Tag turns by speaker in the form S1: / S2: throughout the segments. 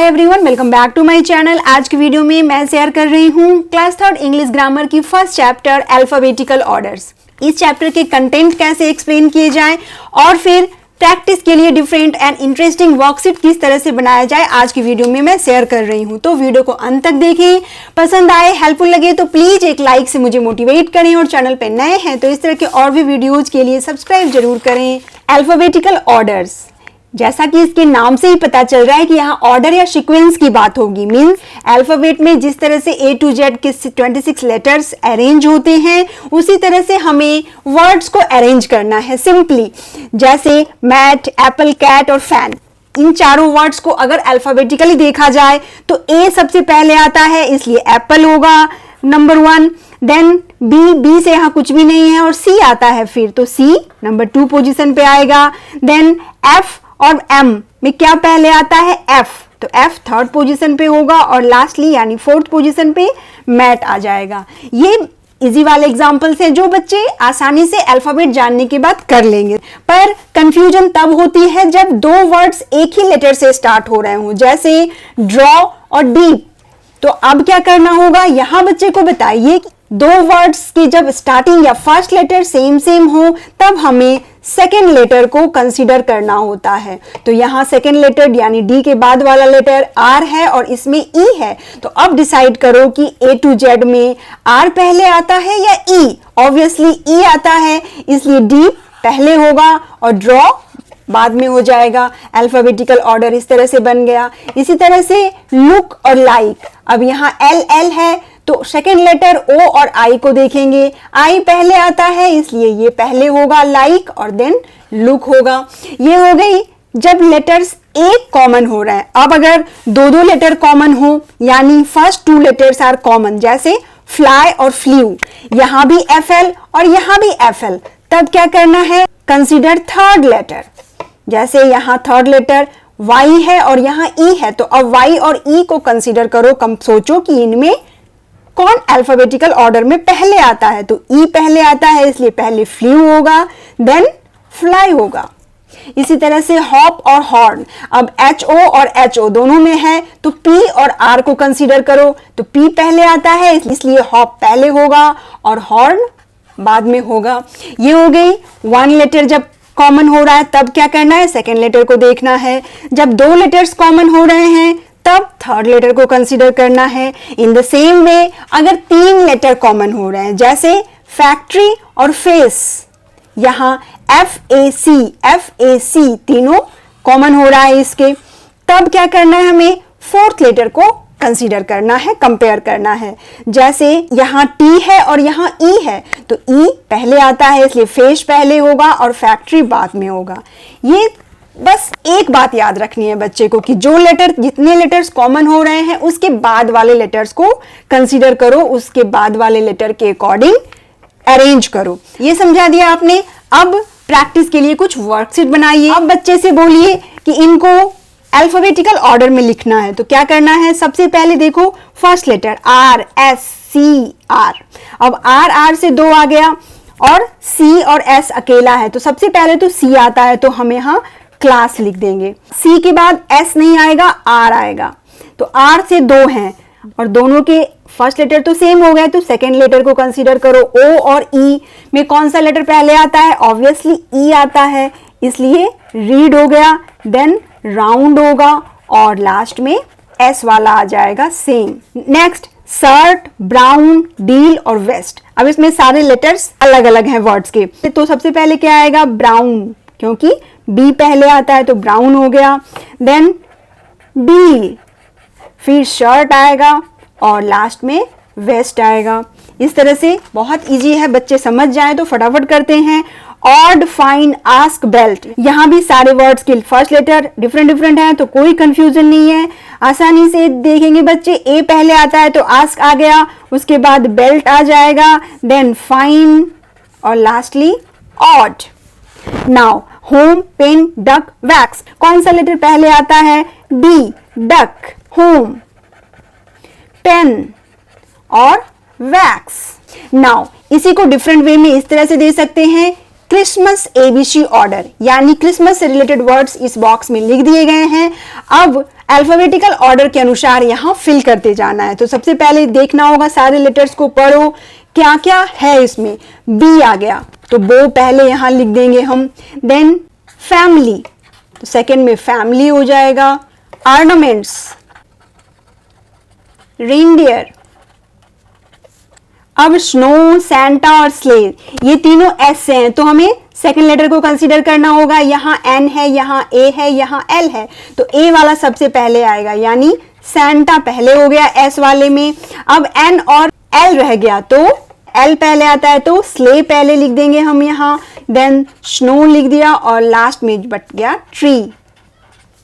S1: Hi everyone, welcome back to my channel. आज की video में मैं शेयर कर रही हूँ क्लास थर्ड इंग्लिश ग्रामर की फर्स्ट चैप्टर अल्फाबेटिकल ऑर्डर्स। इस चैप्टर के कंटेंट कैसे एक्सप्लेन किए जाएं और फिर प्रैक्टिस के लिए डिफरेंट एंड इंटरेस्टिंग वर्कशीट किस तरह से बनाया जाए, आज की वीडियो में मैं शेयर कर रही हूँ। तो वीडियो को अंत तक देखें, पसंद आए, हेल्पफुल लगे तो प्लीज एक लाइक से मुझे मोटिवेट करें और चैनल पे नए हैं तो इस तरह के और भी वीडियोज के लिए सब्सक्राइब जरूर करें। अल्फाबेटिकल ऑर्डर्स, जैसा कि इसके नाम से ही पता चल रहा है कि यहाँ ऑर्डर या सीक्वेंस की बात होगी। मींस अल्फाबेट में जिस तरह से A to Z के 26 लेटर्स अरेंज होते हैं उसी तरह से हमें वर्ड्स को अरेंज करना है सिंपली। जैसे मैट, एप्पल, कैट और फैन, इन चारों वर्ड्स को अगर अल्फाबेटिकली देखा जाए तो A सबसे पहले आता है, इसलिए एप्पल होगा नंबर 1। देन B से यहाँ कुछ भी नहीं है और C आता है फिर, तो C नंबर 2 पोजीशन पे आएगा। देन F और M में क्या पहले आता है, F, तो F थर्ड पोजीशन पे होगा और लास्टली यानी फोर्थ पोजीशन पे मैट आ जाएगा। ये इजी वाले एग्जाम्पल्स हैं जो बच्चे आसानी से अल्फाबेट जानने के बाद कर लेंगे, पर कंफ्यूजन तब होती है जब दो वर्ड्स एक ही लेटर से स्टार्ट हो रहे हों, जैसे ड्रॉ और डीप। तो अब क्या करना होगा, यहाँ बच्चे को बताइए कि दो वर्ड्स की जब स्टार्टिंग या फर्स्ट लेटर सेम हो तब हमें सेकेंड लेटर को कंसीडर करना होता है। तो यहाँ सेकेंड लेटर यानी डी के बाद वाला लेटर आर है और इसमें ई है। तो अब डिसाइड करो कि A to Z में आर पहले आता है या ई। ऑब्वियसली ई आता है, इसलिए डी पहले होगा और ड्रॉ बाद में हो जाएगा। अल्फाबेटिकल ऑर्डर इस तरह से बन गया। इसी तरह से लुक और लाइक, अब यहाँ एल है तो सेकेंड लेटर ओ और आई को देखेंगे। आई पहले आता है इसलिए ये पहले होगा लाइक और देन लुक होगा। ये हो गई जब लेटर्स एक कॉमन हो रहा है। अब अगर दो लेटर कॉमन हो यानी फर्स्ट 2 लेटर्स आर कॉमन, जैसे फ्लाई और फ्लू, यहां भी FL और यहां भी FL, तब क्या करना है, कंसीडर थर्ड लेटर। जैसे यहां थर्ड लेटर Y है और यहां E है, तो अब Y और E को कंसीडर करो। सोचो कि इनमें कौन अल्फाबेटिकल ऑर्डर में पहले आता है, तो E पहले आता है इसलिए पहले फ्लू होगा देन फ्लाई होगा। इसी तरह से हॉप और हॉर्न, अब HO और HO दोनों में है तो P और R को कंसीडर करो, तो P पहले आता है इसलिए हॉप पहले होगा और हॉर्न बाद में होगा। ये हो गई 1 लेटर जब कॉमन हो रहा है तब क्या करना है, सेकेंड लेटर को देखना है। जब 2 लेटर्स कॉमन हो रहे हैं तब थर्ड लेटर को कंसीडर करना है। इन द सेम वे अगर 3 लेटर कॉमन हो रहे हैं, जैसे फैक्ट्री और फेस, यहां FAC तीनों कॉमन हो रहा है इसके, तब क्या करना है, हमें फोर्थ लेटर को कंसीडर करना है, कंपेयर करना है। जैसे यहां T है और यहां E है, तो E पहले आता है इसलिए फेस पहले होगा और फैक्ट्री बाद में होगा। ये बस एक बात याद रखनी है बच्चे को कि जो लेटर, जितने लेटर्स कॉमन हो रहे हैं उसके बाद वाले लेटर्स को कंसीडर करो, उसके बाद वाले लेटर के अकॉर्डिंग अरेंज करो। ये समझा दिया आपने। अब प्रैक्टिस के लिए कुछ वर्कशीट बनाइए। अब बच्चे से बोलिए कि इनको अल्फाबेटिकल ऑर्डर में लिखना है। तो क्या करना है, सबसे पहले देखो फर्स्ट लेटर RSCR। अब R से 2 आ गया और C और S अकेला है, तो सबसे पहले तो C आता है तो हम यहाँ क्लास लिख देंगे। C के बाद S नहीं आएगा, R आएगा, तो R से 2 हैं और दोनों के फर्स्ट लेटर तो सेम हो गए, तो सेकेंड लेटर को कंसीडर करो। O और E में कौन सा लेटर पहले आता है, ऑब्वियसली E आता है इसलिए रीड हो गया, देन राउंड होगा और लास्ट में S वाला आ जाएगा same. Next shirt, brown, deal और वेस्ट। अब इसमें सारे लेटर्स अलग अलग हैं वर्ड्स के, तो सबसे पहले क्या आएगा, ब्राउन, क्योंकि B पहले आता है तो ब्राउन हो गया। देन डील, फिर शर्ट आएगा और लास्ट में वेस्ट आएगा। इस तरह से बहुत इजी है, बच्चे समझ जाए तो फटाफट करते हैं। ऑड, फाइन, आस्क, बेल्ट, यहाँ भी सारे वर्ड्स के फर्स्ट लेटर डिफरेंट हैं तो कोई कंफ्यूजन नहीं है, आसानी से देखेंगे बच्चे। A पहले आता है तो आस्क आ गया, उसके बाद बेल्ट आ जाएगा, देन फाइन और lastly odd. Now home, pen, duck, wax, कौन सा लेटर पहले आता है, D, डक, होम, पेन और वैक्स। नाउ इसी को डिफरेंट वे में इस तरह से दे सकते हैं, क्रिसमस ABC ऑर्डर, यानी क्रिसमस से रिलेटेड वर्ड्स इस बॉक्स में लिख दिए गए हैं। अब अल्फाबेटिकल ऑर्डर के अनुसार यहाँ फिल करते जाना है। तो सबसे पहले देखना होगा, सारे लेटर्स को पढ़ो क्या क्या है इसमें। बी आ गया तो बो पहले यहाँ लिख देंगे हम। देन फैमिली, तो सेकंड में फैमिली हो जाएगा। Ornaments, reindeer. अब स्नो, सैंटा और स्ले, ये तीनों एस से हैं तो हमें सेकंड लेटर को कंसीडर करना होगा। यहाँ एन है, यहाँ ए है, यहाँ एल है, तो ए वाला सबसे पहले आएगा, यानी सैंटा पहले हो गया एस वाले में। अब एन और एल रह गया तो एल पहले आता है तो स्ले पहले लिख देंगे हम यहाँ। देन स्नो लिख दिया और लास्ट में बच गया ट्री।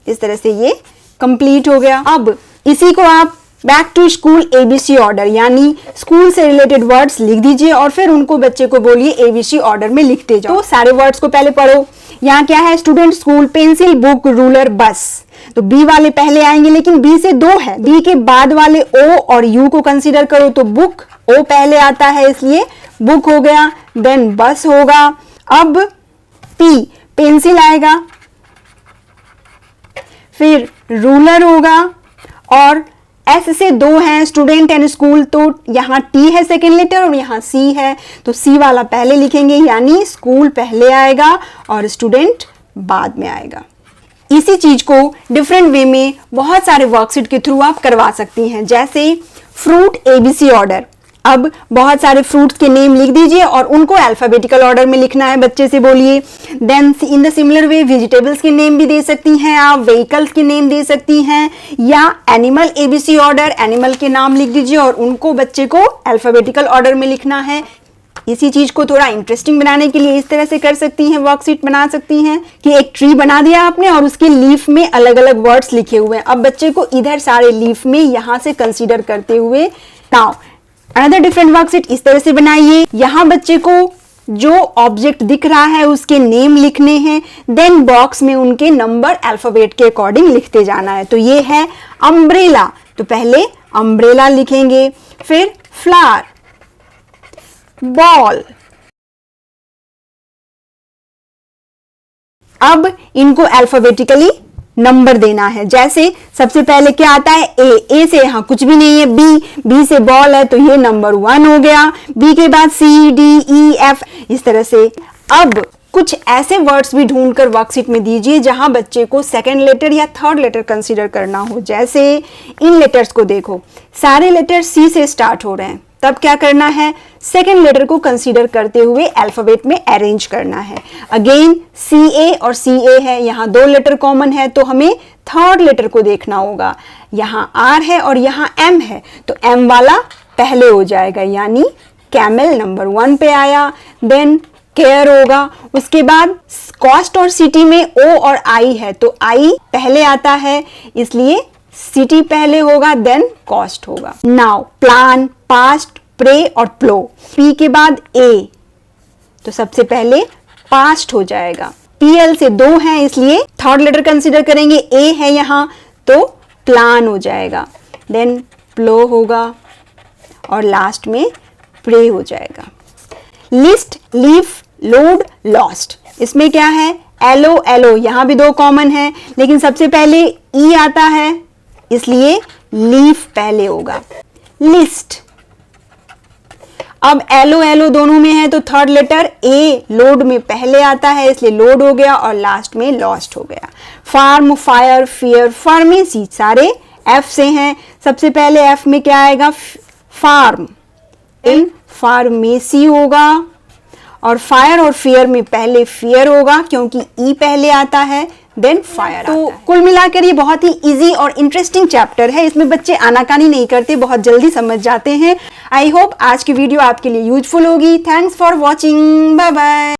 S1: इस तरह से ये कंप्लीट हो गया। अब इसी को आप back to school ABC order, यानी स्कूल से रिलेटेड वर्ड्स लिख दीजिए और फिर उनको बच्चे को बोलिए एबीसी ऑर्डर में लिखते जाओ। तो सारे वर्ड्स को पहले पढ़ो। यहाँ क्या है, student, school, pencil, book, ruler, बस। तो बी वाले पहले आएंगे, लेकिन बी से दो है। बी के बाद वाले ओ और यू को कंसीडर करो तो बुक, ओ पहले आता है इसलिए बुक हो गया। देन बस होगा। अब पी, पेंसिल आएगा, फिर रूलर होगा और एस से दो हैं, स्टूडेंट एंड स्कूल, तो यहाँ टी है सेकेंड लेटर और यहाँ सी है, तो सी वाला पहले लिखेंगे, यानी स्कूल पहले आएगा और स्टूडेंट बाद में आएगा। इसी चीज को डिफरेंट वे में बहुत सारे वर्कशीट के थ्रू आप करवा सकती हैं, जैसे फ्रूट एबीसी ऑर्डर। अब बहुत सारे फ्रूट्स के नेम लिख दीजिए और उनको अल्फाबेटिकल ऑर्डर में लिखना है, बच्चे से बोलिए। Then in the similar way vegetables के नेम भी दे सकती हैं आप, व्हीकल्स के नेम दे सकती हैं, या एनिमल एबीसी ऑर्डर, एनिमल के नाम लिख दीजिए और उनको बच्चे को अल्फाबेटिकल ऑर्डर में लिखना है। इसी चीज को थोड़ा इंटरेस्टिंग बनाने के लिए इस तरह से कर सकती हैं, वर्कशीट बना सकती हैं कि एक ट्री बना दिया आपने और उसके लीफ में अलग अलग वर्ड्स लिखे हुए हैं। अब बच्चे को इधर सारे लीफ में यहां से कंसीडर करते हुए नाउ अनदर डिफरेंट वर्कशीट इस तरह से बनाइए। यहां बच्चे को जो ऑब्जेक्ट दिख रहा है उसके नेम लिखने हैं, देन बॉक्स में उनके नंबर अल्फाबेट के अकॉर्डिंग लिखते जाना है। तो ये है अम्ब्रेला, तो पहले अम्ब्रेला लिखेंगे, फिर फ्लावर, बॉल। अब इनको अल्फाबेटिकली नंबर देना है, जैसे सबसे पहले क्या आता है, ए से यहाँ कुछ भी नहीं है, बी से बॉल है तो ये नंबर 1 हो गया। बी के बाद सी, डी, ई, एफ, इस तरह से। अब कुछ ऐसे वर्ड्स भी ढूंढकर वर्कशीट में दीजिए जहां बच्चे को सेकंड लेटर या थर्ड लेटर कंसीडर करना हो। जैसे इन लेटर्स को देखो, सारे लेटर सी से स्टार्ट हो रहे हैं, तब क्या करना है, सेकेंड लेटर को कंसीडर करते हुए अल्फाबेट में अरेंज करना है। अगेन सी ए और सी ए है, यहाँ दो लेटर कॉमन है तो हमें थर्ड लेटर को देखना होगा। यहाँ आर है और यहाँ एम है तो एम वाला पहले हो जाएगा, यानी कैमल नंबर 1 पे आया। देन केयर होगा, उसके बाद कॉस्ट और सिटी में ओ और आई है तो आई पहले आता है इसलिए सिटी पहले होगा, देन कॉस्ट होगा। नाउ प्लान, पास्ट, प्रे और प्लो। पी के बाद ए तो सबसे पहले पास्ट हो जाएगा। पीएल से दो हैं इसलिए थर्ड लेटर कंसीडर करेंगे, ए है यहाँ तो प्लान हो जाएगा, देन प्लो होगा और लास्ट में प्रे हो जाएगा। लिस्ट, लीफ, लोड, लॉस्ट, इसमें क्या है, एलो, एलो, यहां भी दो कॉमन है लेकिन सबसे पहले ई आता है इसलिए लीफ पहले होगा। लिस्ट, अब एलो एलो दोनों में है तो थर्ड लेटर ए लोड में पहले आता है इसलिए लोड हो गया और लास्ट में लॉस्ट हो गया। फार्म, फायर, फियर, फार्मेसी सारे एफ से हैं, सबसे पहले एफ में क्या आएगा, फार्म, इन फार्मेसी होगा और फायर और फियर में पहले फियर होगा क्योंकि ई पहले आता है, देन फायर। तो कुल मिलाकर ये बहुत ही इजी और इंटरेस्टिंग चैप्टर है, इसमें बच्चे आनाकानी नहीं करते, बहुत जल्दी समझ जाते हैं। आई होप आज की वीडियो आपके लिए यूजफुल होगी। Thanks for watching, bye bye.